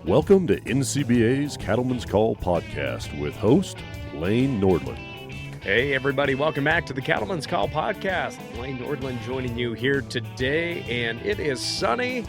Welcome to NCBA's Cattleman's Call podcast with host Lane Nordland. Hey, everybody. Welcome back to the Cattleman's Call podcast. Lane Nordland joining you here today, and it is sunny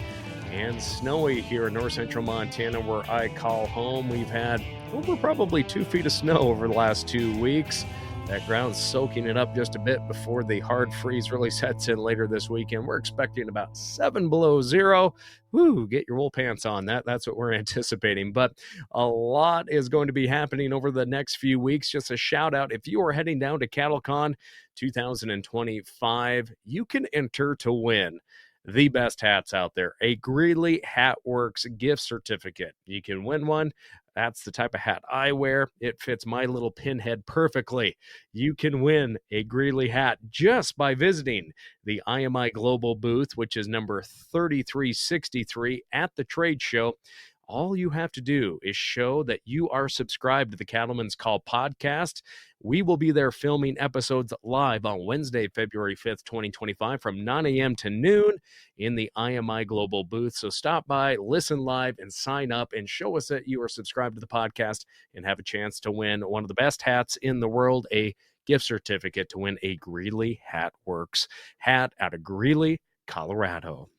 and snowy here in north central Montana, where I call home. We've had over probably 2 feet of snow over the last 2 weeks. That ground's soaking it up just a bit before the hard freeze really sets in later this weekend. We're expecting about 7 below zero. Woo, get your wool pants on. That's what we're anticipating. But a lot is going to be happening over the next few weeks. Just a shout out, if you are heading down to CattleCon 2025, you can enter to win the best hats out there, a Greeley Hat Works gift certificate. You can win one. That's the type of hat I wear. It fits my little pinhead perfectly. You can win a Greeley hat just by visiting the IMI Global booth, which is number 3363 at the trade show. All you have to do is show that you are subscribed to the Cattleman's Call podcast. We will be there filming episodes live on Wednesday, February 5th, 2025 from 9 a.m. to noon in the IMI Global booth. So stop by, listen live, and sign up and show us that you are subscribed to the podcast and have a chance to win one of the best hats in the world, a gift certificate to win a Greeley Hat Works hat out of Greeley, Colorado.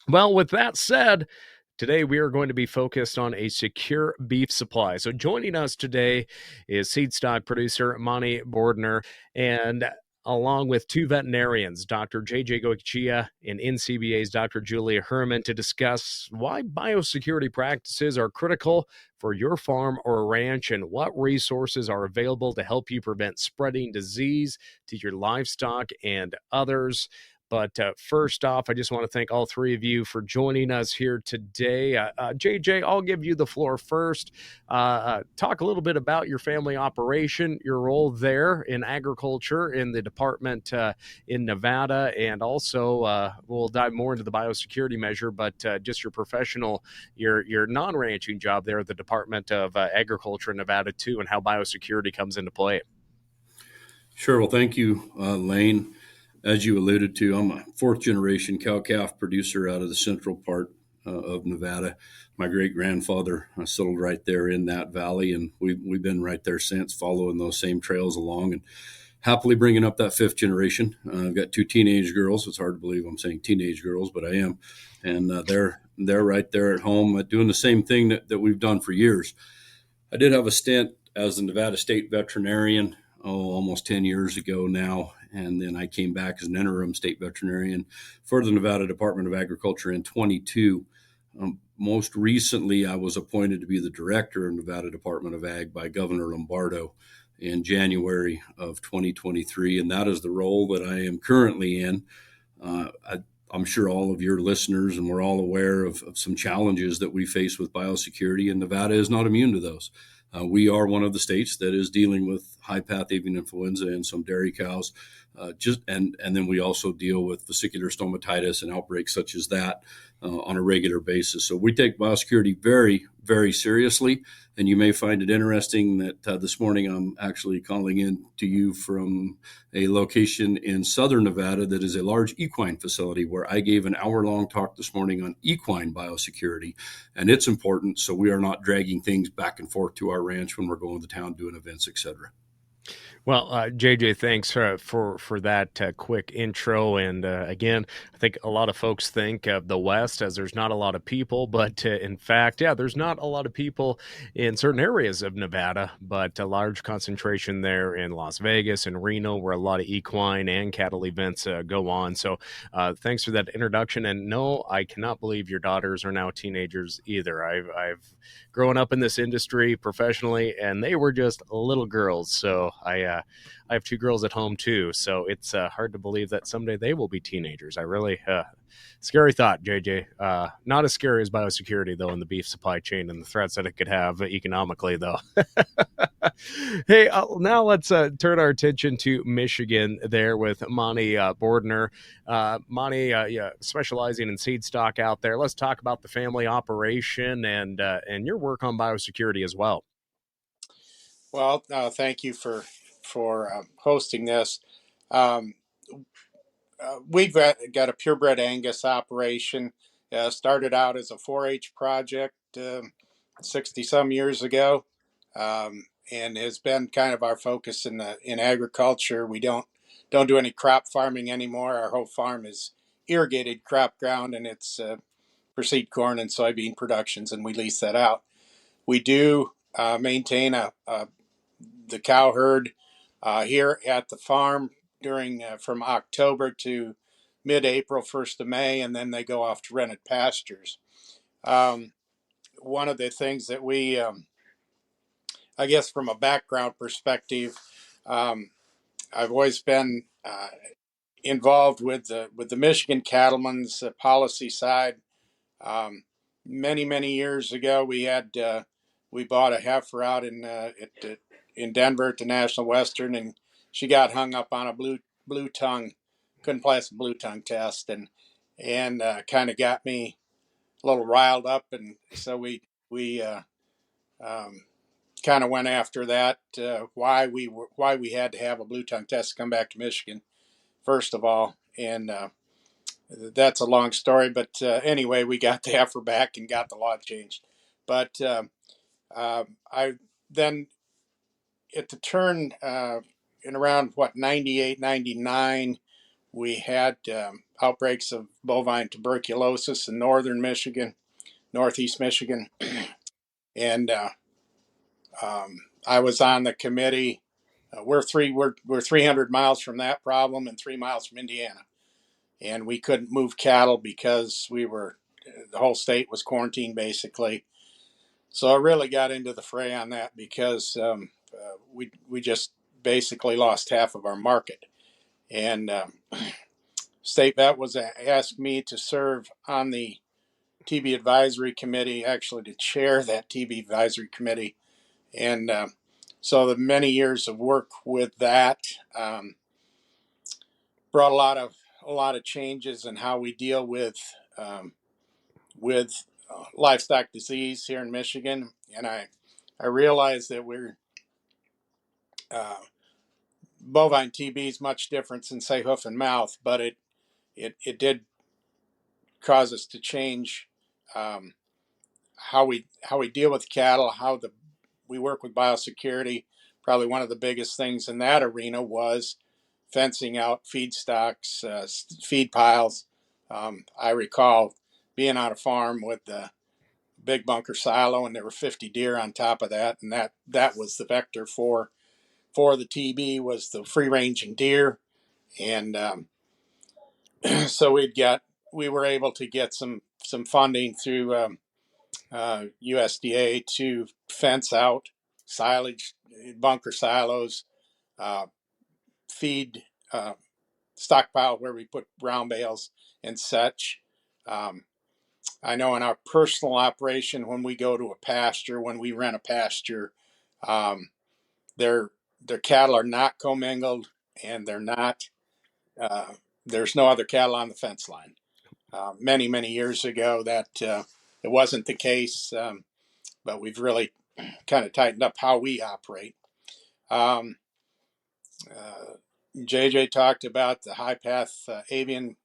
Well, with that said, today, we are going to be focused on a secure beef supply. So joining us today is seed stock producer Monty Bordner, and along with two veterinarians, Dr. J.J. Goichea and NCBA's Dr. Julia Herman, to discuss why biosecurity practices are critical for your farm or ranch and what resources are available to help you prevent spreading disease to your livestock and others. But first off, I just want to thank all three of you for joining us here today. JJ, I'll give you the floor first. Talk a little bit about your family operation, your role there in agriculture in the department in Nevada, and also we'll dive more into the biosecurity measure, but just your professional, your non-ranching job there at the Department of Agriculture in Nevada too, and how biosecurity comes into play. Sure. Well, thank you, Lane. As you alluded to, I'm a fourth-generation cow-calf producer out of the central part of Nevada. My great-grandfather settled right there in that valley, and we've been right there since, following those same trails along and happily bringing up that fifth generation. I've got two teenage girls. It's hard to believe I'm saying teenage girls, but I am. And they're right there at home doing the same thing that we've done for years. I did have a stint as a Nevada state veterinarian, almost 10 years ago now. And then I came back as an interim state veterinarian for the Nevada Department of Agriculture in 22. Most recently, I was appointed to be the director of Nevada Department of Ag by Governor Lombardo in January of 2023. And that is the role that I am currently in. I'm sure all of your listeners, and we're all aware of some challenges that we face with biosecurity, and Nevada is not immune to those. We are one of the states that is dealing with high-path avian influenza in some dairy cows, and then we also deal with vesicular stomatitis and outbreaks such as that on a regular basis. So we take biosecurity very, very seriously, and you may find it interesting that this morning I'm actually calling in to you from a location in southern Nevada that is a large equine facility where I gave an hour-long talk this morning on equine biosecurity, and it's important so we are not dragging things back and forth to our ranch when we're going to town doing events, etc. Well, JJ, thanks for that quick intro. And again, I think a lot of folks think of the West as there's not a lot of people, but in fact, there's not a lot of people in certain areas of Nevada, but a large concentration there in Las Vegas and Reno, where a lot of equine and cattle events go on. So thanks for that introduction. And no, I cannot believe your daughters are now teenagers either. I've grown up in this industry professionally, and they were just little girls. So I have two girls at home too, so it's hard to believe that someday they will be teenagers. I really, scary thought, JJ. Not as scary as biosecurity, though, in the beef supply chain and the threats that it could have economically, though. Hey, now let's turn our attention to Michigan there with Monty Bordner. Monty, specializing in seed stock out there. Let's talk about the family operation and your work on biosecurity as well. Well, thank you for hosting this. We've got a purebred Angus operation. Started out as a 4-H project 60 some years ago, and has been kind of our focus in agriculture. We don't do any crop farming anymore. Our whole farm is irrigated crop ground, and it's for seed corn and soybean productions, and we lease that out. We do maintain the cow herd here at the farm during from October to mid-April, 1st of May, and then they go off to rented pastures. One of the things that we, I guess, from a background perspective, I've always been involved with the Michigan Cattlemen's policy side. Many years ago, we bought a heifer out in Denver at the National Western, and she got hung up on a blue tongue, couldn't pass the blue tongue test, and kind of got me a little riled up, and so we kind of went after that. Why we had to have a blue tongue test to come back to Michigan, first of all, and that's a long story. But anyway, we got the heifer back and got the law changed. But I then at the turn in around 98, 99, we had outbreaks of bovine tuberculosis in northern Michigan, northeast Michigan, and I was on the committee. We're 300 miles from that problem and 3 miles from Indiana, and we couldn't move cattle because the whole state was quarantined basically. So I really got into the fray on that because we just basically lost half of our market, and State Vet was asked me to serve on the TB advisory committee, actually to chair that TB advisory committee, and so the many years of work with that brought a lot of changes in how we deal with livestock disease here in Michigan, and I realized that bovine TB is much different than say hoof and mouth, but it did cause us to change how we deal with cattle, we work with biosecurity. Probably one of the biggest things in that arena was fencing out feed stocks, feed piles. I recall being on a farm with the big bunker silo, and there were 50 deer on top of that, and that was the vector for the TB, was the free ranging deer, and so we were able to get some funding through USDA to fence out silage, bunker silos, feed stockpile where we put brown bales and such. I know in our personal operation, when we go to a pasture, when we rent a pasture, their cattle are not commingled, and they're not. There's no other cattle on the fence line. Many years ago, that it wasn't the case, but we've really kind of tightened up how we operate. JJ talked about the high path avian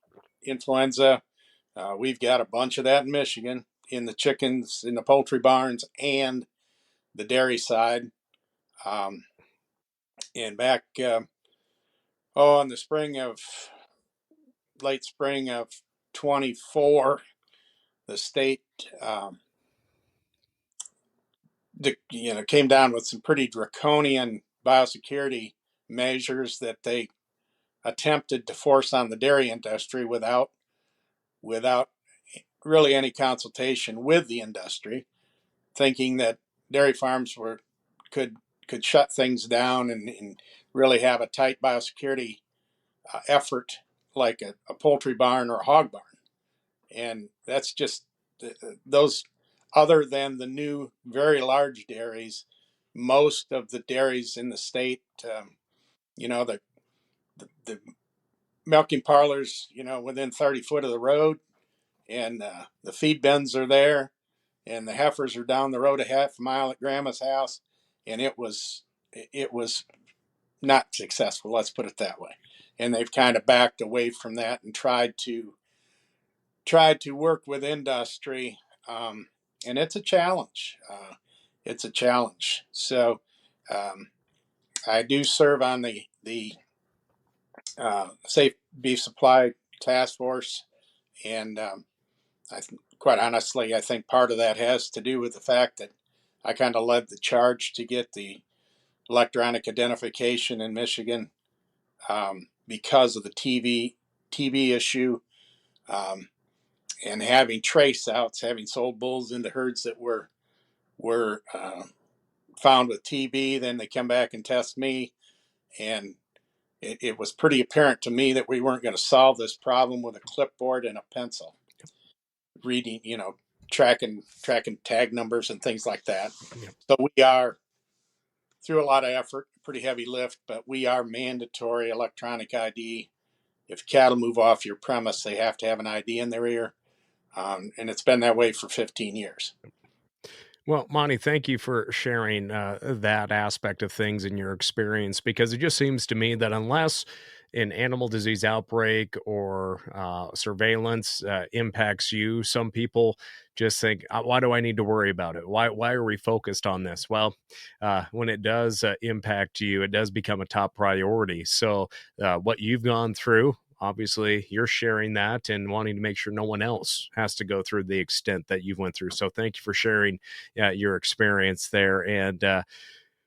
influenza. We've got a bunch of that in Michigan, in the chickens, in the poultry barns, and the dairy side. And back, in the late spring of 24, the state, came down with some pretty draconian biosecurity measures that they attempted to force on the dairy industry without really any consultation with the industry, thinking that dairy farms could shut things down and really have a tight biosecurity effort like a poultry barn or a hog barn. And that's just those, other than the new very large dairies, most of the dairies in the state, the milking parlors, within 30 foot of the road, and the feed bins are there, and the heifers are down the road a half mile at grandma's house, and it was not successful, let's put it that way. And they've kind of backed away from that and tried to work with industry. and it's a challenge. It's a challenge. So um, I do serve on the Safe Beef Supply Task Force, and quite honestly, I think part of that has to do with the fact that I kind of led the charge to get the electronic identification in Michigan because of the TB issue, um, and having trace outs, having sold bulls into herds that were found with TB. Then they come back and test me, and it was pretty apparent to me that we weren't going to solve this problem with a clipboard and a pencil, reading, tracking tag numbers and things like that. Yep. So we are, through a lot of effort, pretty heavy lift, but we are mandatory electronic ID. If cattle move off your premise, they have to have an ID in their ear, and it's been that way for 15 years. Well, Monty, thank you for sharing that aspect of things in your experience, because it just seems to me that unless an animal disease outbreak or surveillance impacts you, some people just think, why do I need to worry about it? Why are we focused on this? Well, when it does impact you, it does become a top priority. So what you've gone through, obviously you're sharing that and wanting to make sure no one else has to go through the extent that you've went through. So thank you for sharing your experience there.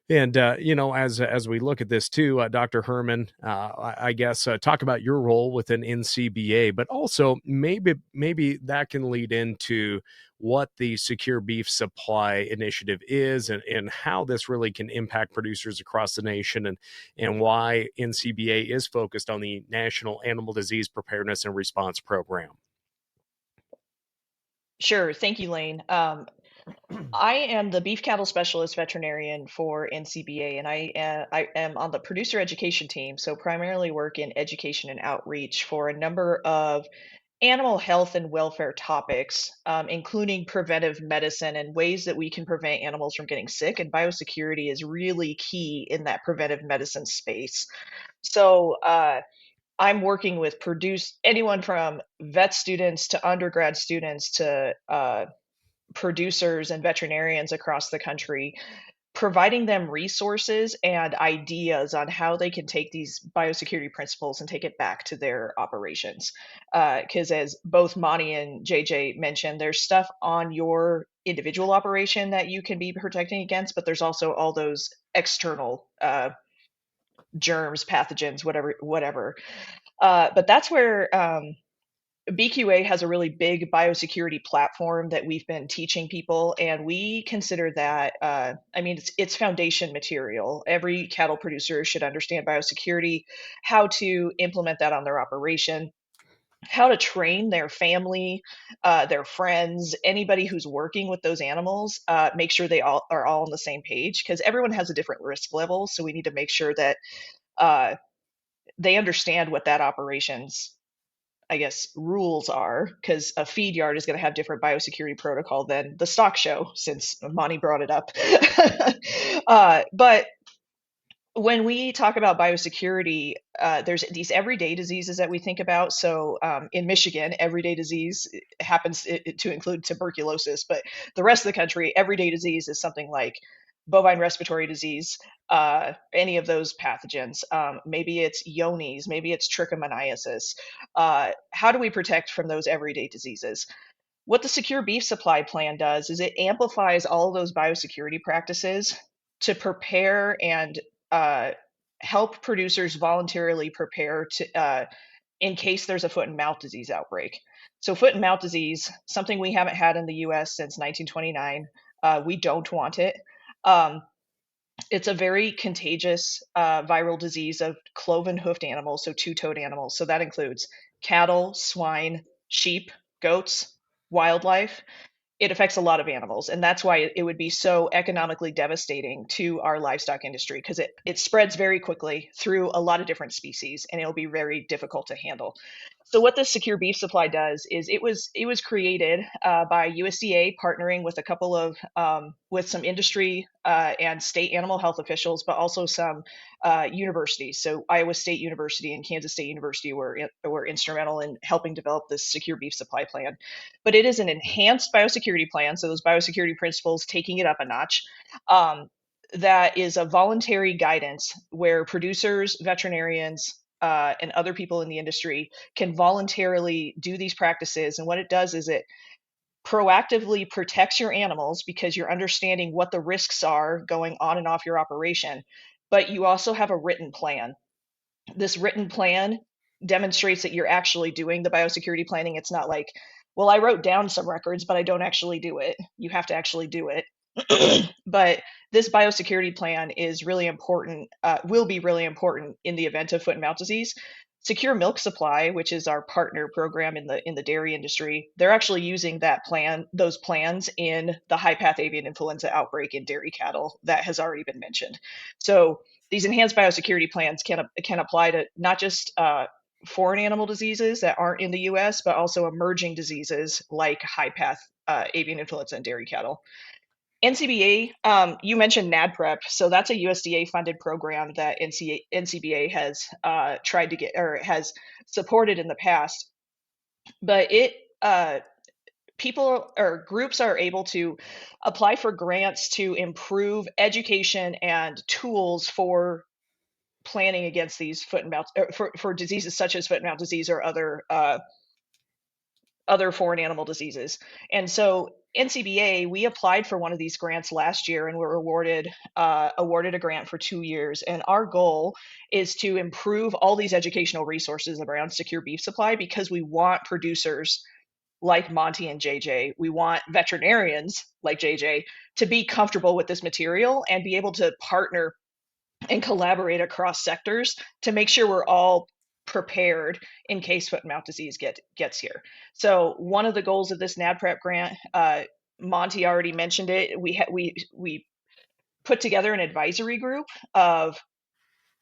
And as we look at this too, Dr. Herman, I guess talk about your role within NCBA, but also maybe that can lead into what the Secure Beef Supply Initiative is, and how this really can impact producers across the nation, and why NCBA is focused on the National Animal Disease Preparedness and Response Program. Sure. Thank you, Lane. I am the beef cattle specialist veterinarian for NCBA, and I am on the producer education team, so primarily work in education and outreach for a number of animal health and welfare topics, including preventive medicine and ways that we can prevent animals from getting sick. And biosecurity is really key in that preventive medicine space. So I'm working with anyone from vet students to undergrad students to producers and veterinarians across the country, providing them resources and ideas on how they can take these biosecurity principles and take it back to their operations. Because as both Monty and JJ mentioned, there's stuff on your individual operation that you can be protecting against, but there's also all those external germs, pathogens, whatever. But that's where BQA has a really big biosecurity platform that we've been teaching people, and we consider that, it's foundation material. Every cattle producer should understand biosecurity, how to implement that on their operation, how to train their family, their friends, anybody who's working with those animals, make sure they all are on the same page, because everyone has a different risk level. So we need to make sure that they understand what that operation's rules are, because a feed yard is going to have different biosecurity protocol than the stock show, since Monty brought it up. But when we talk about biosecurity, there's these everyday diseases that we think about. So in Michigan, everyday disease happens to include tuberculosis, but the rest of the country, everyday disease is something like bovine respiratory disease, any of those pathogens. Maybe it's Johne's, maybe it's trichomoniasis. How do we protect from those everyday diseases? What the Secure Beef Supply Plan does is it amplifies all of those biosecurity practices to prepare and help producers voluntarily prepare to in case there's a foot and mouth disease outbreak. So foot and mouth disease, something we haven't had in the US since 1929. We don't want it. It's a very contagious viral disease of cloven hoofed animals, so two-toed animals. So that includes cattle, swine, sheep, goats, wildlife. It affects a lot of animals, and that's why it would be so economically devastating to our livestock industry, because it spreads very quickly through a lot of different species, and it'll be very difficult to handle. So what this secure beef supply does is it was created by USDA partnering with a couple of with some industry and state animal health officials, but also some universities. So Iowa State University and Kansas State University were instrumental in helping develop this secure beef supply plan. But it is an enhanced biosecurity plan, so those biosecurity principles taking it up a notch. That is a voluntary guidance where producers, veterinarians, and other people in the industry can voluntarily do these practices. And what it does is it proactively protects your animals because you're understanding what the risks are going on and off your operation. But you also have a written plan. This written plan demonstrates that you're actually doing the biosecurity planning. It's not like, well, I wrote down some records, but I don't actually do it. You have to actually do it. But this biosecurity plan is really important, will be really important in the event of foot and mouth disease. Secure Milk Supply, which is our partner program in the dairy industry, they're actually using those plans in the high path avian influenza outbreak in dairy cattle that has already been mentioned. So these enhanced biosecurity plans can apply to not just foreign animal diseases that aren't in the U.S., but also emerging diseases like high path avian influenza in dairy cattle. NCBA, you mentioned NADPREP, so that's a USDA funded program that NCBA has tried to get or has supported in the past. But people or groups are able to apply for grants to improve education and tools for planning against these foot and mouth for diseases such as foot and mouth disease or other foreign animal diseases. And so NCBA, we applied for one of these grants last year and were awarded a grant for 2 years. And our goal is to improve all these educational resources around secure beef supply because we want producers like Monty and JJ, we want veterinarians like JJ to be comfortable with this material and be able to partner and collaborate across sectors to make sure we're all prepared in case foot and mouth disease gets here. So one of the goals of this NADPREP grant, Monty already mentioned it. We put together an advisory group of,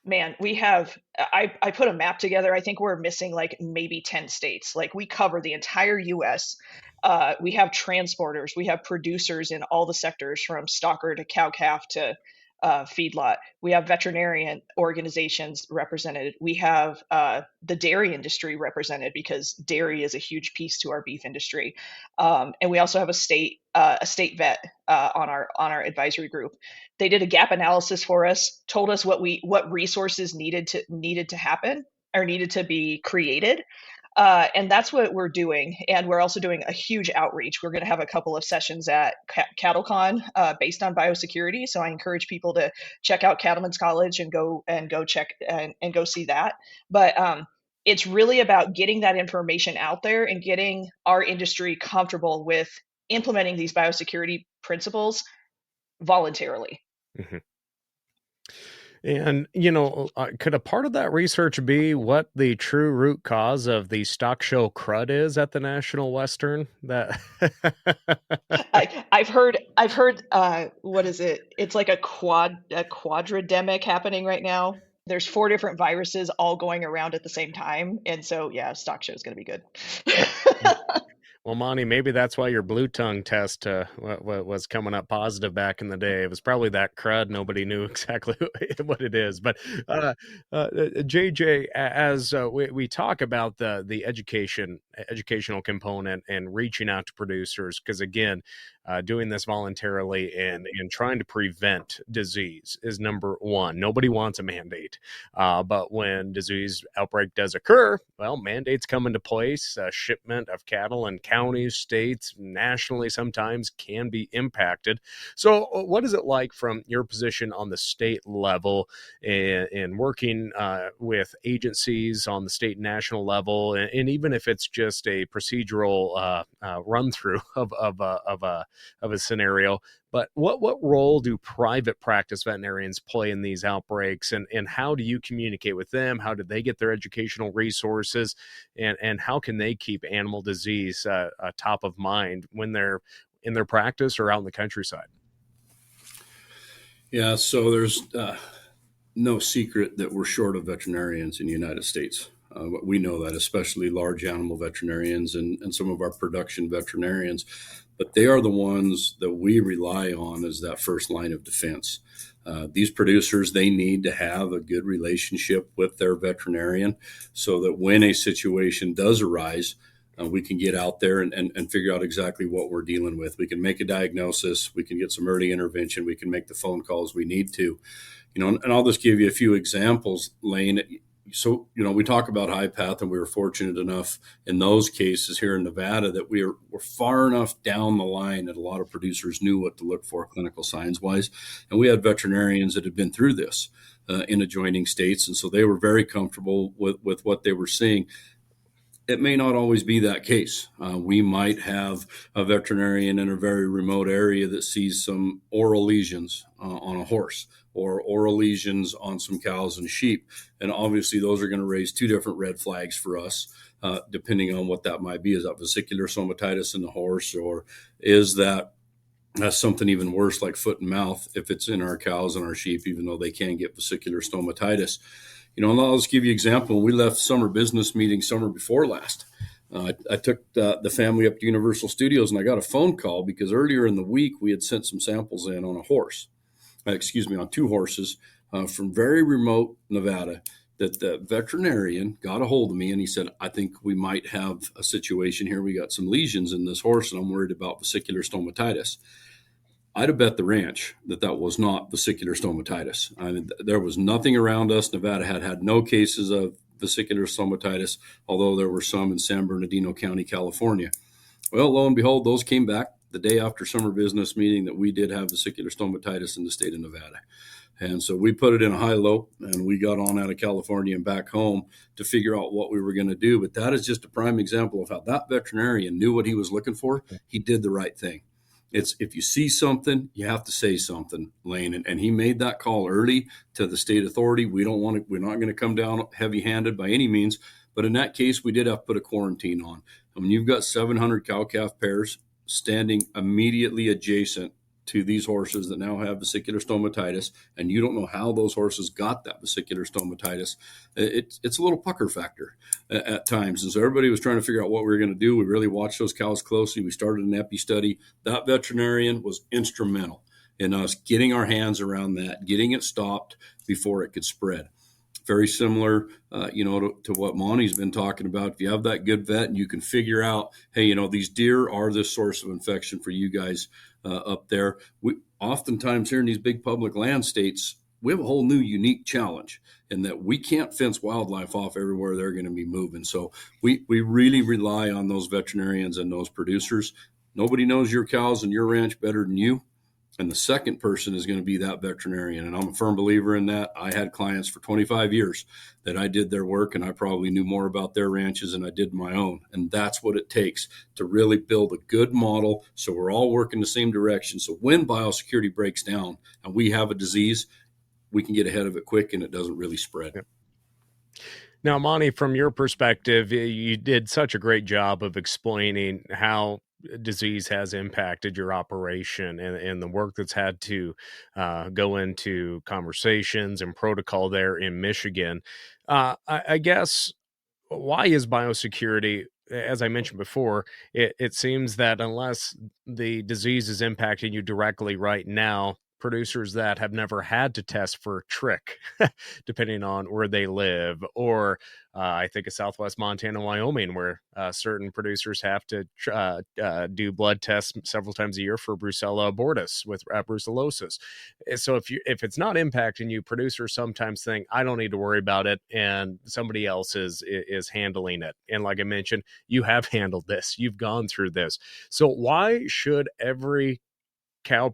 man, I put a map together. I think we're missing like maybe 10 states. Like we cover the entire US. We have transporters, we have producers in all the sectors from stocker to cow calf to feedlot. We have veterinarian organizations represented. We have the dairy industry represented because dairy is a huge piece to our beef industry, and we also have a state vet on our advisory group. They did a gap analysis for us, told us what resources needed to happen or needed to be created. And that's what we're doing. And we're also doing a huge outreach. We're going to have a couple of sessions at CattleCon based on biosecurity. So I encourage people to check out Cattlemen's College and go check and go see that. But it's really about getting that information out there and getting our industry comfortable with implementing these biosecurity principles voluntarily. Mm-hmm. And, could a part of that research be what the true root cause of the stock show crud is at the National Western? That I've heard, what is it? It's like a quadridemic happening right now. There's 4 different viruses all going around at the same time. And so, yeah, stock show is going to be good. Well, Monty, maybe that's why your blue tongue test was coming up positive back in the day. It was probably that crud. Nobody knew exactly what it is. But JJ, as we talk about the educational component and reaching out to producers, because again, doing this voluntarily and trying to prevent disease is number one. Nobody wants a mandate. But when disease outbreak does occur, well, mandates come into place. Shipment of cattle and counties, states, nationally sometimes can be impacted. So what is it like from your position on the state level in working with agencies on the state and national level, and even if it's just a procedural run through of a scenario, but what role do private practice veterinarians play in these outbreaks, and how do you communicate with them? How do they get their educational resources, and how can they keep animal disease top of mind when they're in their practice or out in the countryside? Yeah, so there's no secret that we're short of veterinarians in the United States. We know that, especially large animal veterinarians and some of our production veterinarians, but they are the ones that we rely on as that first line of defense. These producers, they need to have a good relationship with their veterinarian so that when a situation does arise, we can get out there and figure out exactly what we're dealing with. We can make a diagnosis. We can get some early intervention. We can make the phone calls we need to. And I'll just give you a few examples, Lane. So, we talk about high path, and we were fortunate enough in those cases here in Nevada that we're far enough down the line that a lot of producers knew what to look for clinical signs wise. And we had veterinarians that had been through this in adjoining states. And so they were very comfortable with what they were seeing. It may not always be that case. We might have a veterinarian in a very remote area that sees some oral lesions on a horse or oral lesions on some cows and sheep. And obviously those are going to raise two different red flags for us, depending on what that might be. Is that vesicular stomatitis in the horse, or is that something even worse like foot and mouth if it's in our cows and our sheep, even though they can get vesicular stomatitis? And I'll just give you an example. When we left summer business meeting summer before last, I took the family up to Universal Studios, and I got a phone call because earlier in the week we had sent some samples in on on two horses from very remote Nevada, that the veterinarian got a hold of me and he said, I think we might have a situation here. We got some lesions in this horse and I'm worried about vesicular stomatitis. I'd have bet the ranch that was not vesicular stomatitis. I mean, there was nothing around us. Nevada had no cases of vesicular stomatitis, although there were some in San Bernardino County, California. Well, lo and behold, those came back the day after summer business meeting that we did have vesicular stomatitis in the state of Nevada. And so we put it in a high-low, and we got on out of California and back home to figure out what we were going to do. But that is just a prime example of how that veterinarian knew what he was looking for. He did the right thing. It's if you see something, you have to say something, Lane. And he made that call early to the state authority. We're not going to come down heavy-handed by any means. But in that case, we did have to put a quarantine on. I mean, you've got 700 cow-calf pairs standing immediately adjacent to these horses that now have vesicular stomatitis, and you don't know how those horses got that vesicular stomatitis. It's a little pucker factor at times. And so everybody was trying to figure out what we were going to do. We really watched those cows closely. We started an epi study. That veterinarian was instrumental in us getting our hands around that, getting it stopped before it could spread. Very similar, to what Monty's been talking about. If you have that good vet and you can figure out, hey, these deer are the source of infection for you guys up there. We oftentimes here in these big public land states, we have a whole new unique challenge in that we can't fence wildlife off everywhere they're going to be moving. So we really rely on those veterinarians and those producers. Nobody knows your cows and your ranch better than you. And the second person is going to be that veterinarian. And I'm a firm believer in that. I had clients for 25 years that I did their work, and I probably knew more about their ranches than I did my own. And that's what it takes to really build a good model so we're all working the same direction. So when biosecurity breaks down and we have a disease, we can get ahead of it quick and it doesn't really spread. Yep. Now, Monty, from your perspective, you did such a great job of explaining how disease has impacted your operation and the work that's had to go into conversations and protocol there in Michigan. I guess, why is biosecurity, as I mentioned before, it seems that unless the disease is impacting you directly right now, producers that have never had to test for a trick, depending on where they live, or I think of Southwest Montana, Wyoming, where certain producers have to do blood tests several times a year for Brucella abortus with brucellosis. So if it's not impacting you, producers sometimes think, I don't need to worry about it, and somebody else is handling it. And like I mentioned, you have handled this. You've gone through this. So why should every cattle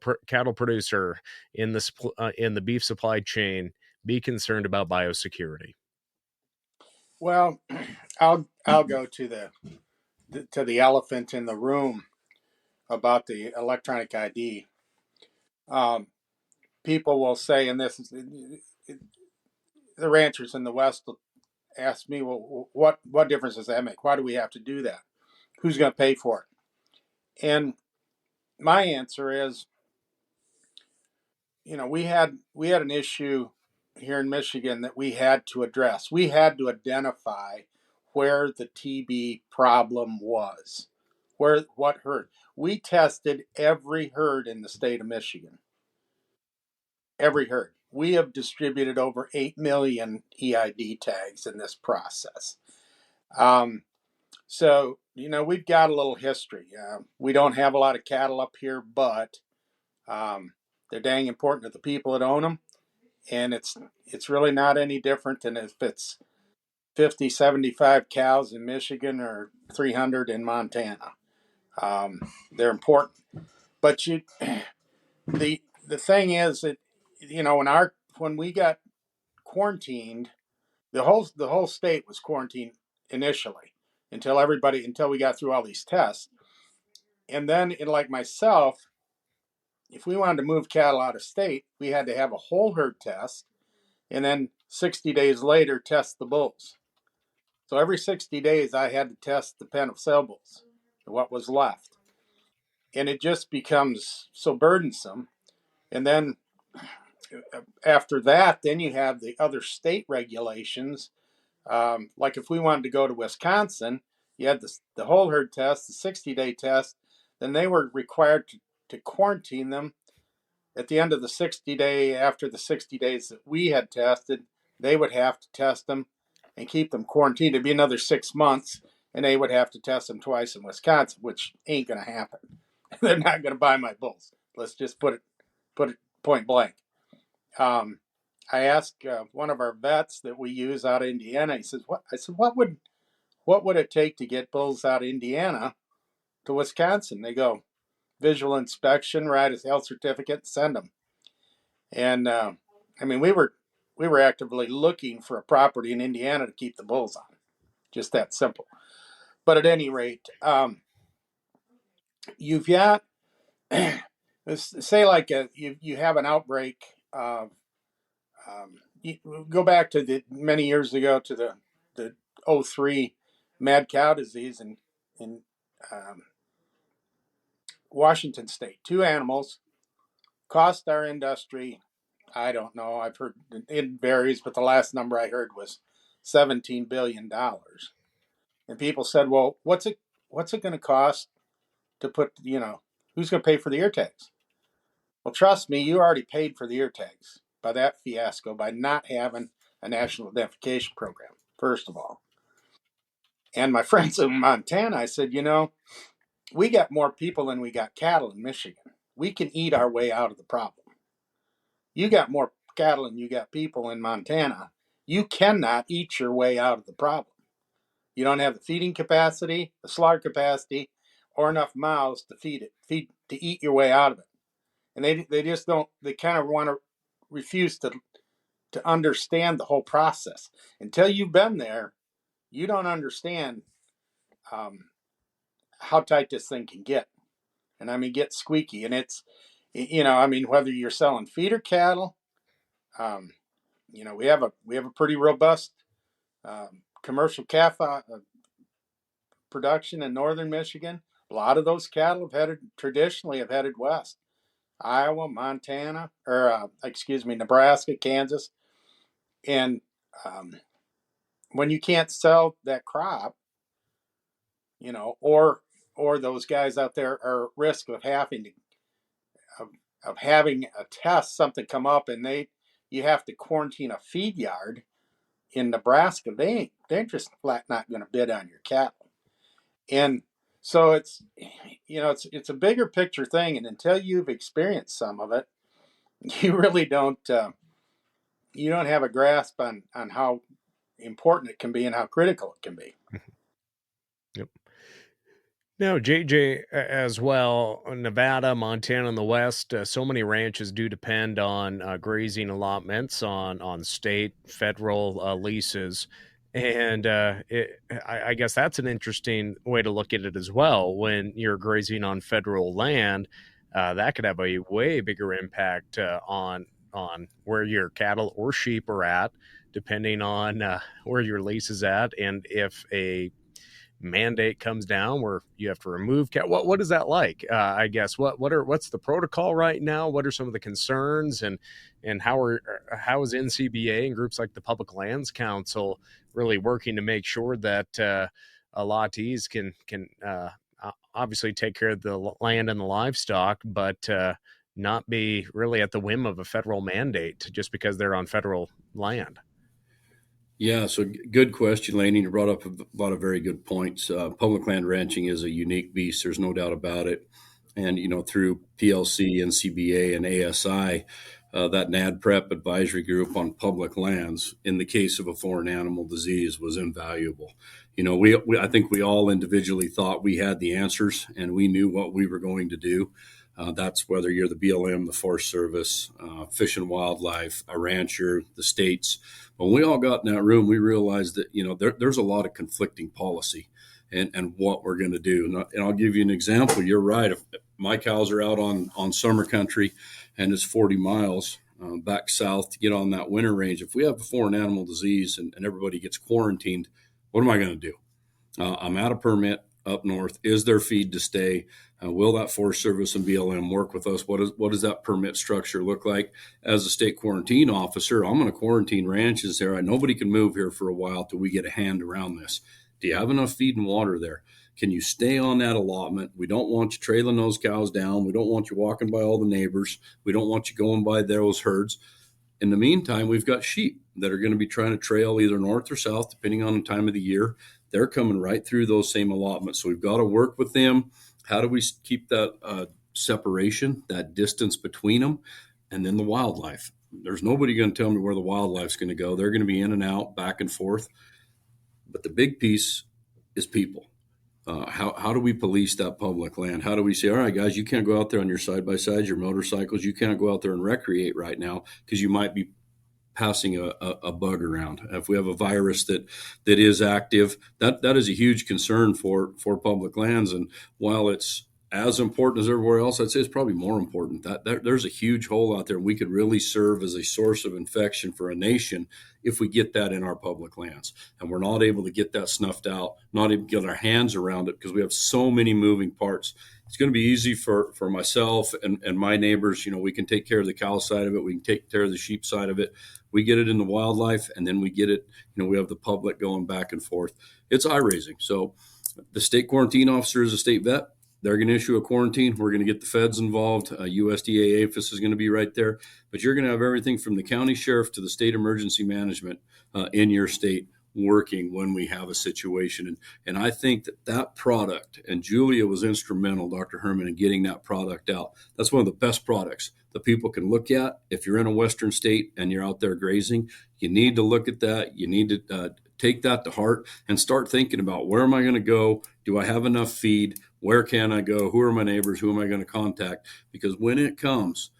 producer in the beef supply chain be concerned about biosecurity? Well, I'll go to the elephant in the room about the electronic ID. People will say, and this is the ranchers in the West ask me, well, what difference does that make? Why do we have to do that? Who's going to pay for it? And my answer is, we had an issue here in Michigan that we had to address. We had to identify where the TB problem was, what herd. We tested every herd in the state of Michigan. Every herd. We have distributed over 8 million EID tags in this process. So, we've got a little history. We don't have a lot of cattle up here, but they're dang important to the people that own them. And it's really not any different than if it's 50, 75 cows in Michigan or 300 in Montana. They're important. But the thing is that, when we got quarantined, the whole state was quarantined initially until we got through all these tests. And then, like myself, if we wanted to move cattle out of state, we had to have a whole herd test, and then 60 days later test the bulls. So every 60 days I had to test the pen of sale bulls, what was left. And it just becomes so burdensome. And then after that, then you have the other state regulations. Like if we wanted to go to Wisconsin, you had the whole herd test, the 60-day test, then they were required to quarantine them at the end of the 60-day, after the 60 days that we had tested, they would have to test them and keep them quarantined. It'd be another 6 months, and they would have to test them twice in Wisconsin, which ain't going to happen. They're not going to buy my bulls. Let's just put it point blank. I asked one of our vets that we use out of Indiana. He says, "What?" I said, "What would it take to get bulls out of Indiana to Wisconsin?" They go, "Visual inspection, write a health certificate, send them." And we were actively looking for a property in Indiana to keep the bulls on, just that simple. But at any rate, you've got say like you have an outbreak of you go back to the many years ago to the 03 mad cow disease in Washington State. 2 animals cost our industry, I don't know, I've heard it varies, but the last number I heard was $17 billion. And people said, well, what's it going to cost to put, who's going to pay for the ear tags? Well, trust me, you already paid for the ear tags by that fiasco, by not having a national identification program, first of all. And my friends in Montana, I said, we got more people than we got cattle in Michigan. We can eat our way out of the problem. You got more cattle than you got people in Montana. You cannot eat your way out of the problem. You don't have the feeding capacity, the slaughter capacity, or enough mouths to to eat your way out of it. And they just don't. They kind of want to refuse to understand the whole process. Until you've been there, you don't understand how tight this thing can get. And get squeaky. And it's, whether you're selling feeder cattle, we have a pretty robust commercial calf production in northern Michigan. A lot of those cattle traditionally have headed west. Iowa, Montana, Nebraska, Kansas. And when you can't sell that crop, or those guys out there are at risk of having a test, something come up, and you have to quarantine a feed yard in Nebraska. They're just flat not going to bid on your cattle. And so it's a bigger picture thing, and until you've experienced some of it, you really don't have a grasp on how important it can be and how critical it can be. Yep. Now, JJ, as well, Nevada, Montana, and the West, so many ranches do depend on grazing allotments on state, federal leases. And I guess that's an interesting way to look at it as well. When you're grazing on federal land, that could have a way bigger impact on where your cattle or sheep are at, depending on where your lease is at, and if a mandate comes down where you have to remove what is that like? I guess what's the protocol right now? What are some of the concerns, and how is NCBA and groups like the Public Lands Council really working to make sure that allottees can obviously take care of the land and the livestock, but not be really at the whim of a federal mandate just because they're on federal land? Yeah, so good question, Laney. You brought up a lot of very good points. Public land ranching is a unique beast. There's no doubt about it. And, through PLC, NCBA, and ASI, that NADPREP advisory group on public lands, in the case of a foreign animal disease, was invaluable. I think we all individually thought we had the answers and we knew what we were going to do. That's whether you're the BLM, the Forest Service, Fish and Wildlife, a rancher, the states. When we all got in that room, we realized that there's a lot of conflicting policy and what we're going to do. And I'll give you an example. You're right. If my cows are out on summer country and it's 40 miles back south to get on that winter range, if we have a foreign animal disease and everybody gets quarantined, what am I going to do? I'm out of permit up north. Is there feed to stay? Will that Forest Service and BLM work with us? What does that permit structure look like? As a state quarantine officer, I'm going to quarantine ranches there. Nobody can move here for a while till we get a hand around this. Do you have enough feed and water there? Can you stay on that allotment? We don't want you trailing those cows down. We don't want you walking by all the neighbors. We don't want you going by those herds. In the meantime, we've got sheep that are going to be trying to trail either north or south, depending on the time of the year. They're coming right through those same allotments. So we've got to work with them. How do we keep that separation, that distance between them? And then the wildlife. There's nobody going to tell me where the wildlife's going to go. They're going to be in and out, back and forth. But the big piece is people. How do we police that public land? How do we say, all right, guys, you can't go out there on your side-by-sides, your motorcycles. You can't go out there and recreate right now because you might be passing a bug around. If we have a virus that is active, that is a huge concern for public lands. And while it's as important as everywhere else, I'd say it's probably more important. That there's a huge hole out there. We could really serve as a source of infection for a nation if we get that in our public lands. And we're not able to get that snuffed out, not even get our hands around it because we have so many moving parts. It's going to be easy for myself and my neighbors. We can take care of the cow side of it. We can take care of the sheep side of it. We get it in the wildlife, and then we get it, we have the public going back and forth. It's eye-raising. So the state quarantine officer is a state vet. They're going to issue a quarantine. We're going to get the feds involved. USDA APHIS is going to be right there. But you're going to have everything from the county sheriff to the state emergency management in your state working when we have a situation. And I think that product, and Julia was instrumental, Dr. Herman, in getting that product out. That's one of the best products that people can look at. If you're in a Western state and you're out there grazing, you need to look at that. You need to take that to heart and start thinking about, where am I going to go? Do I have enough feed? Where can I go? Who are my neighbors? Who am I going to contact? Because when it comes,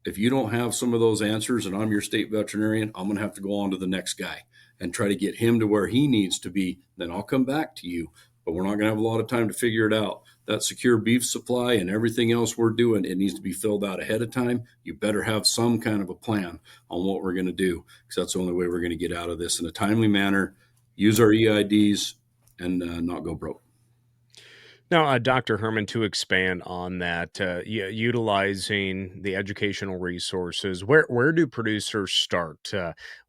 if you don't have some of those answers and I'm your state veterinarian, I'm going to have to go on to the next guy and try to get him to where he needs to be. Then I'll come back to you. But we're not going to have a lot of time to figure it out. That secure beef supply and everything else we're doing, it needs to be filled out ahead of time. You better have some kind of a plan on what we're going to do, because that's the only way we're going to get out of this in a timely manner, use our EIDs, and not go broke. Now, Dr. Herman, to expand on that, utilizing the educational resources, where do producers start?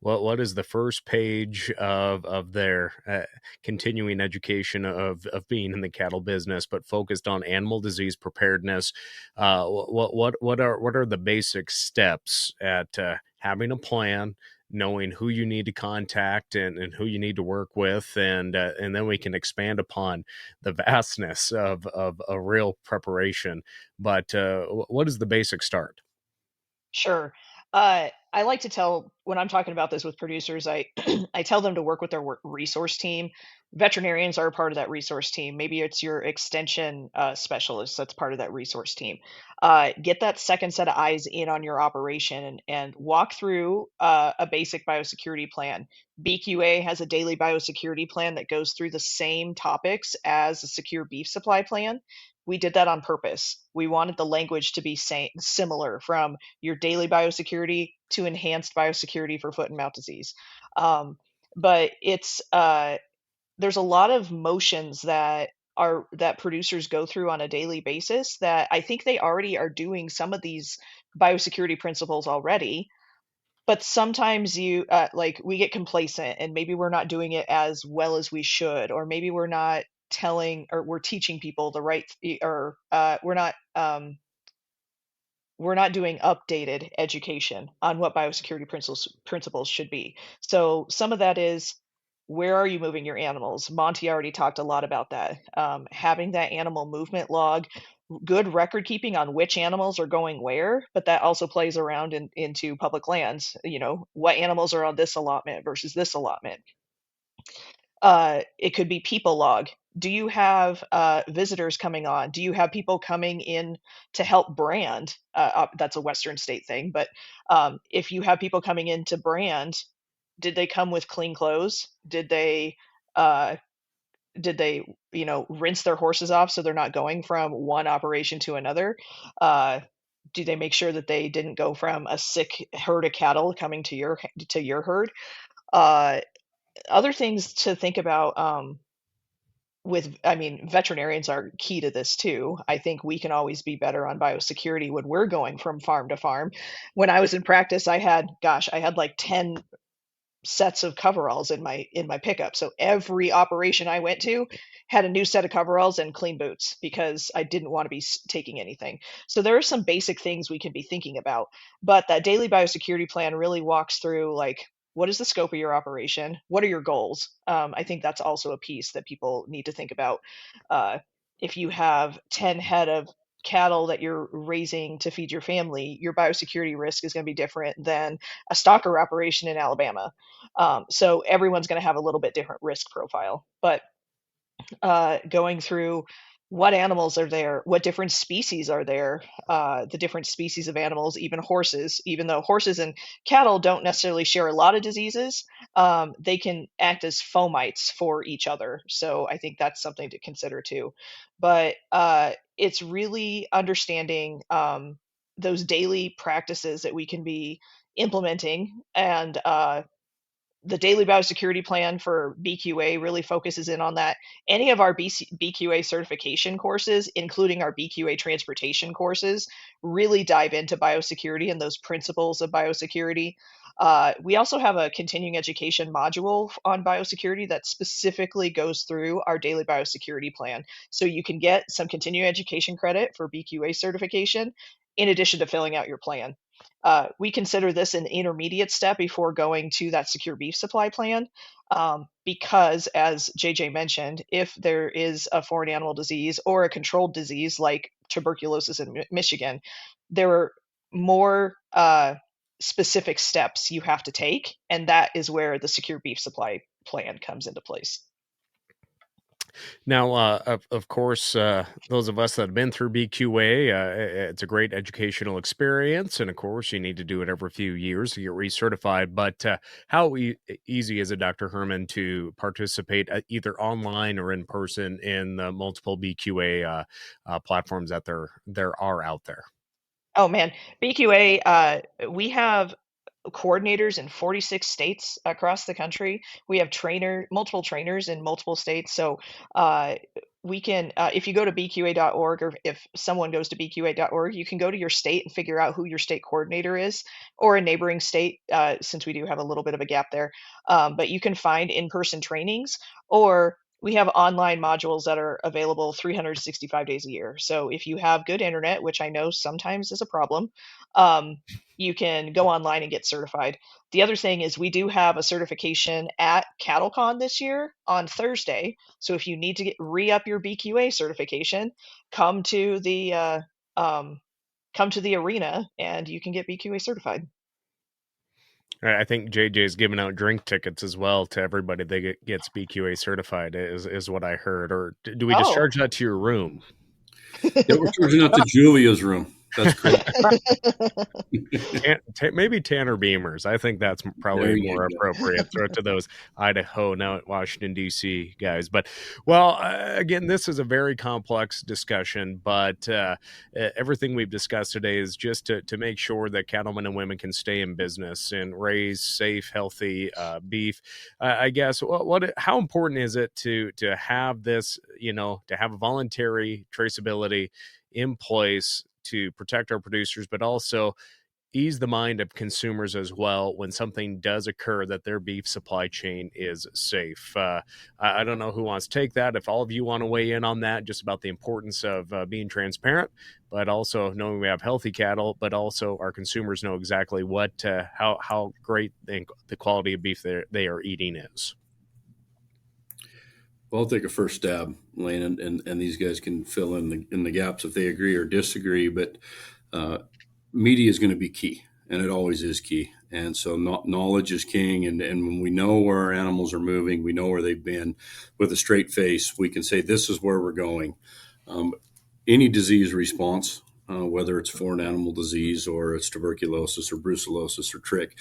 What is the first page of their continuing education of being in the cattle business, but focused on animal disease preparedness? What are the basic steps at having a plan, knowing who you need to contact and who you need to work with, and then we can expand upon the vastness of a real preparation. But what is the basic start? Sure. I like to tell when I'm talking about this with producers, I I tell them to work with their resource team. Veterinarians are a part of that resource team. Maybe it's your extension specialist that's part of that resource team. Get that second set of eyes in on your operation and walk through a basic biosecurity plan. BQA has a daily biosecurity plan that goes through the same topics as a secure beef supply plan. We did that on purpose. We wanted the language to be similar, from your daily biosecurity to enhanced biosecurity for foot and mouth disease. But it's there's a lot of motions that producers go through on a daily basis that I think they already are doing some of these biosecurity principles already. But sometimes like we get complacent and maybe we're not doing it as well as we should, or maybe we're not telling or we're teaching people the right or we're not doing updated education on what biosecurity principles should be. So some of that is, where are you moving your animals? Monty already talked a lot about that. Having that animal movement log, good record keeping on which animals are going where, but that also plays around into public lands. What animals are on this allotment versus this allotment. It could be people log. Do you have visitors coming on? Do you have people coming in to help brand? That's a Western state thing, but if you have people coming in to brand, did they come with clean clothes? Did they uh, rinse their horses off so they're not going from one operation to another? Do they make sure that they didn't go from a sick herd of cattle coming to your herd? Other things to think about, veterinarians are key to this too. I think we can always be better on biosecurity when we're going from farm to farm. When I was in practice, I had like 10 sets of coveralls in my pickup. So every operation I went to had a new set of coveralls and clean boots because I didn't want to be taking anything. So there are some basic things we can be thinking about, but that daily biosecurity plan really walks through, like, what is the scope of your operation? What are your goals? I think that's also a piece that people need to think about. If you have 10 head of cattle that you're raising to feed your family, your biosecurity risk is going to be different than a stocker operation in Alabama. So everyone's going to have a little bit different risk profile. But going through what animals are there, what different species are there, the different species of animals, even horses, even though horses and cattle don't necessarily share a lot of diseases, they can act as fomites for each other. So I think that's something to consider too. But it's really understanding those daily practices that we can be implementing, and the daily biosecurity plan for BQA really focuses in on that. Any of our BQA certification courses, including our BQA transportation courses, really dive into biosecurity and those principles of biosecurity. We also have a continuing education module on biosecurity that specifically goes through our daily biosecurity plan. So you can get some continuing education credit for BQA certification in addition to filling out your plan. We consider this an intermediate step before going to that secure beef supply plan, because, as JJ mentioned, if there is a foreign animal disease or a controlled disease like tuberculosis in Michigan, there are more specific steps you have to take, and that is where the secure beef supply plan comes into place. Now, of course, those of us that have been through BQA, it's a great educational experience. And of course, you need to do it every few years to get recertified. But how easy is it, Dr. Herman, to participate either online or in person in the multiple BQA platforms that there are out there? Oh, man. BQA, we have coordinators in 46 states across the country. We have multiple trainers in multiple states. So we can, if you go to bqa.org, or if someone goes to bqa.org, you can go to your state and figure out who your state coordinator is, or a neighboring state, since we do have a little bit of a gap there. But you can find in-person trainings, or we have online modules that are available 365 days a year. So if you have good internet, which I know sometimes is a problem, you can go online and get certified. The other thing is, we do have a certification at CattleCon this year on Thursday. So if you need to re-up your BQA certification, come to the arena and you can get BQA certified. I think JJ is giving out drink tickets as well to everybody that gets BQA certified, is what I heard. Or do we just charge that to your room? Yeah, we're charging out to Julia's room. That's correct. Maybe Tanner Beamers. I think that's There probably you more go. appropriate. Throw it to those Idaho, now at Washington, D.C. guys. But, well, again, this is a very complex discussion, but everything we've discussed today is just to make sure that cattlemen and women can stay in business and raise safe, healthy beef. I guess, how important is it to have this, to have a voluntary traceability in place to protect our producers, but also ease the mind of consumers as well when something does occur, that their beef supply chain is safe. I don't know who wants to take that. If all of you want to weigh in on that, just about the importance of being transparent, but also knowing we have healthy cattle, but also our consumers know exactly how great the quality of beef they are eating is. Well, I'll take a first stab, Lane, and these guys can fill in the gaps if they agree or disagree. But media is going to be key, and it always is key. And so knowledge is king. And when we know where our animals are moving, we know where they've been, with a straight face, we can say, this is where we're going. Any disease response, whether it's foreign animal disease or it's tuberculosis or brucellosis or trick,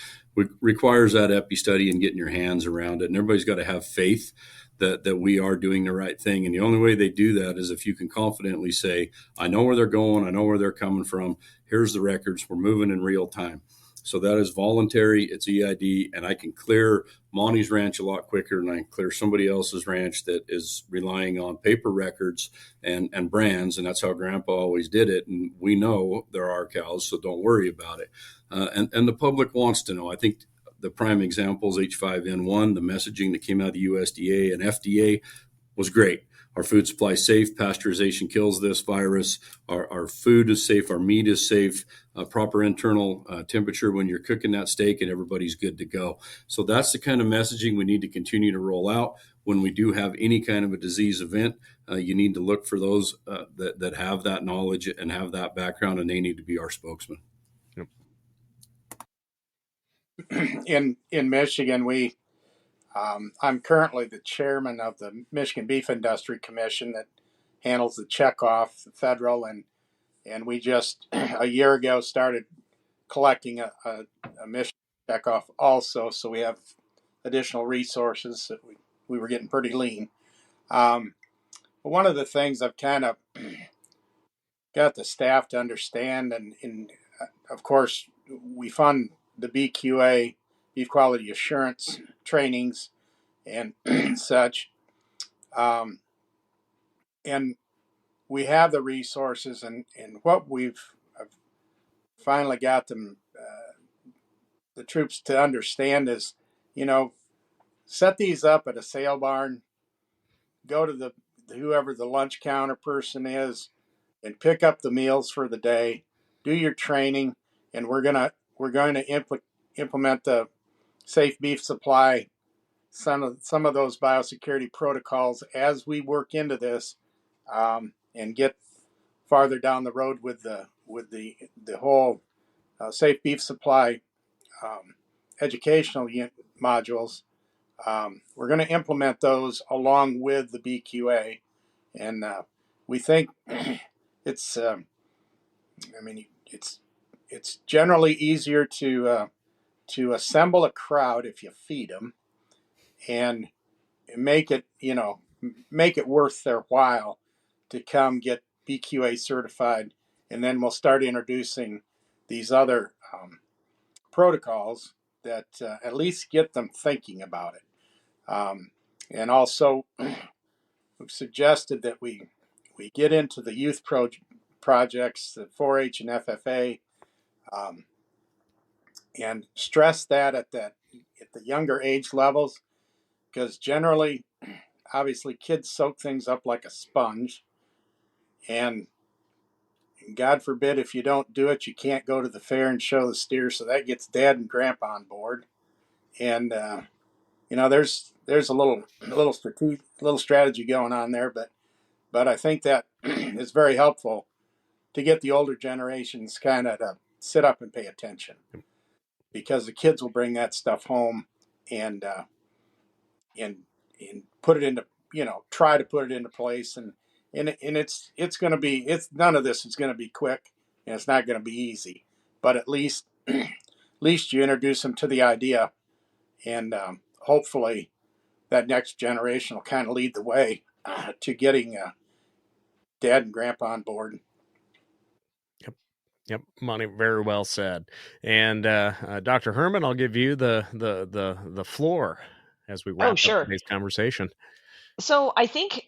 requires that epi study and getting your hands around it. And everybody's got to have faith that we are doing the right thing. And the only way they do that is if you can confidently say, I know where they're going, I know where they're coming from, here's the records, we're moving in real time. So that is voluntary, it's EID, and I can clear Monty's ranch a lot quicker than I can clear somebody else's ranch that is relying on paper records and brands, and that's how Grandpa always did it. And we know there are cows, so don't worry about it. And the public wants to know. I think the prime example is H5N1, the messaging that came out of the USDA and FDA was great. Our food supply is safe. Pasteurization kills this virus. Our food is safe. Our meat is safe. Proper internal temperature when you're cooking that steak, and everybody's good to go. So that's the kind of messaging we need to continue to roll out. When we do have any kind of a disease event, you need to look for those that have that knowledge and have that background, and they need to be our spokesman. In Michigan, I'm currently the chairman of the Michigan Beef Industry Commission that handles the checkoff, the federal, and we just a year ago started collecting a Michigan checkoff also, so we have additional resources. That we were getting pretty lean. But one of the things I've kind of got the staff to understand, and of course we fund the BQA, Beef Quality Assurance trainings and such. And we have the resources, and what I've finally got them, the troops to understand is, set these up at a sale barn, go to whoever the lunch counter person is, and pick up the meals for the day, do your training, and we're going to implement the safe beef supply, some of those biosecurity protocols as we work into this, and get farther down the road with the whole safe beef supply educational modules. We're going to implement those along with the BQA, and we think it's it's generally easier to assemble a crowd if you feed them and make it worth their while to come get BQA certified, and then we'll start introducing these other protocols that at least get them thinking about it. And also, we've suggested that we get into the youth projects, the 4-H and FFA, and stress that at the younger age levels, because generally, obviously, kids soak things up like a sponge, and God forbid if you don't do it, you can't go to the fair and show the steer, so that gets Dad and Grandpa on board, and there's a little strategy going on there, but I think that is very helpful to get the older generations kind of to sit up and pay attention, because the kids will bring that stuff home and put it into, try to put it into place, and it's going to be, none of this is going to be quick. and it's not going to be easy. But at least you introduce them to the idea, and hopefully that next generation will kind of lead the way to getting Dad and Grandpa on board. Yep, Monty, very well said. And Dr. Herman, I'll give you the floor as we wrap up today's conversation. So I think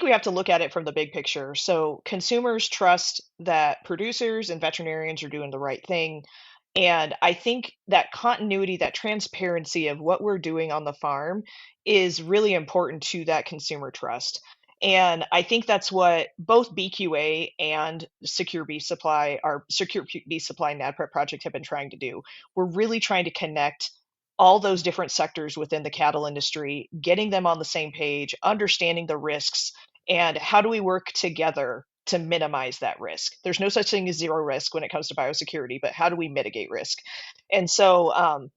we have to look at it from the big picture. So consumers trust that producers and veterinarians are doing the right thing. And I think that continuity, that transparency of what we're doing on the farm is really important to that consumer trust. And I think that's what both BQA and Secure Beef Supply, our Secure Beef Supply NADPREP project, have been trying to do. We're really trying to connect all those different sectors within the cattle industry, getting them on the same page, understanding the risks, and how do we work together to minimize that risk. There's no such thing as zero risk when it comes to biosecurity, but how do we mitigate risk? And so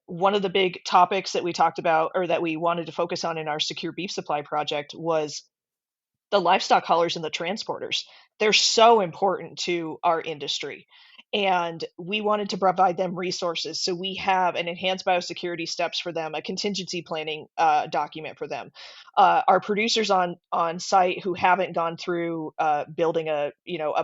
one of the big topics that we talked about, or that we wanted to focus on in our Secure Beef Supply project, was the livestock haulers and the transporters. They're so important to our industry, and we wanted to provide them resources. So we have an enhanced biosecurity steps for them, a contingency planning document for them. Our producers on site who haven't gone through building a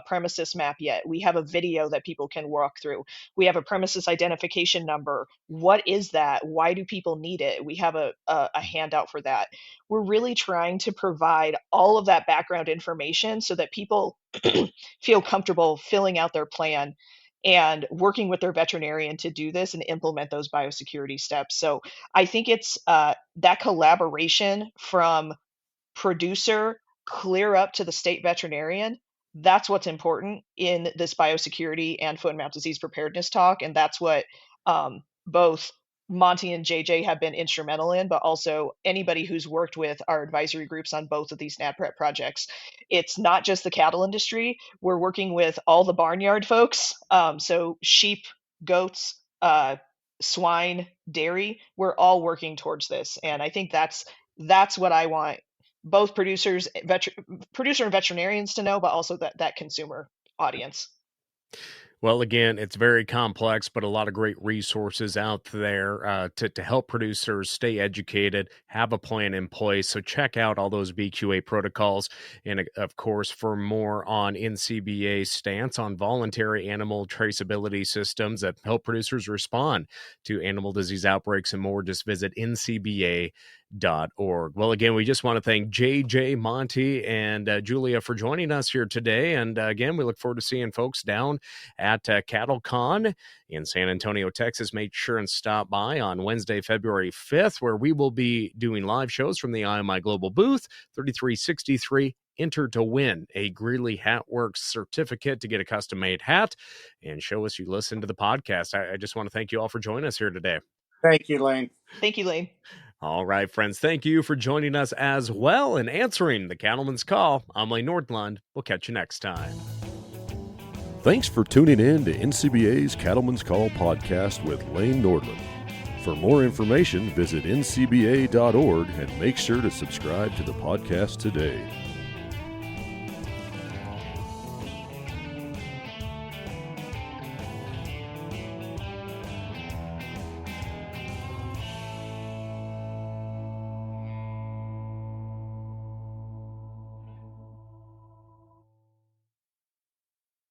premises map yet, we have a video that people can walk through. We have a premises identification number. What is that? Why do people need it? We have a handout for that. We're really trying to provide all of that background information so that people feel comfortable filling out their plan and working with their veterinarian to do this and implement those biosecurity steps. So I think it's that collaboration from producer clear up to the state veterinarian. That's what's important in this biosecurity and foot and mouth disease preparedness talk. And that's what both Monty and JJ have been instrumental in, but also anybody who's worked with our advisory groups on both of these NADPREP projects. It's not just the cattle industry. We're working with all the barnyard folks. So sheep, goats, swine, dairy, we're all working towards this. And I think that's what I want both producer and veterinarians to know, but also that consumer audience. Well, again, it's very complex, but a lot of great resources out there to help producers stay educated, have a plan in place. So check out all those BQA protocols. And of course, for more on NCBA's stance on voluntary animal traceability systems that help producers respond to animal disease outbreaks and more, just visit ncba.org. Well, again, we just want to thank JJ, Monty, and Julia for joining us here today. And again, we look forward to seeing folks down at CattleCon in San Antonio, Texas. Make sure and stop by on Wednesday, February 5th, where we will be doing live shows from the IMI Global booth, 3363. Enter to win a Greeley Hat Works certificate to get a custom-made hat and show us you listen to the podcast. I just want to thank you all for joining us here today. Thank you, Lane. Thank you, Lane. All right, friends, thank you for joining us as well and answering the Cattleman's Call. I'm Lane Nordlund. We'll catch you next time. Thanks for tuning in to NCBA's Cattleman's Call podcast with Lane Nordlund. For more information, visit ncba.org and make sure to subscribe to the podcast today.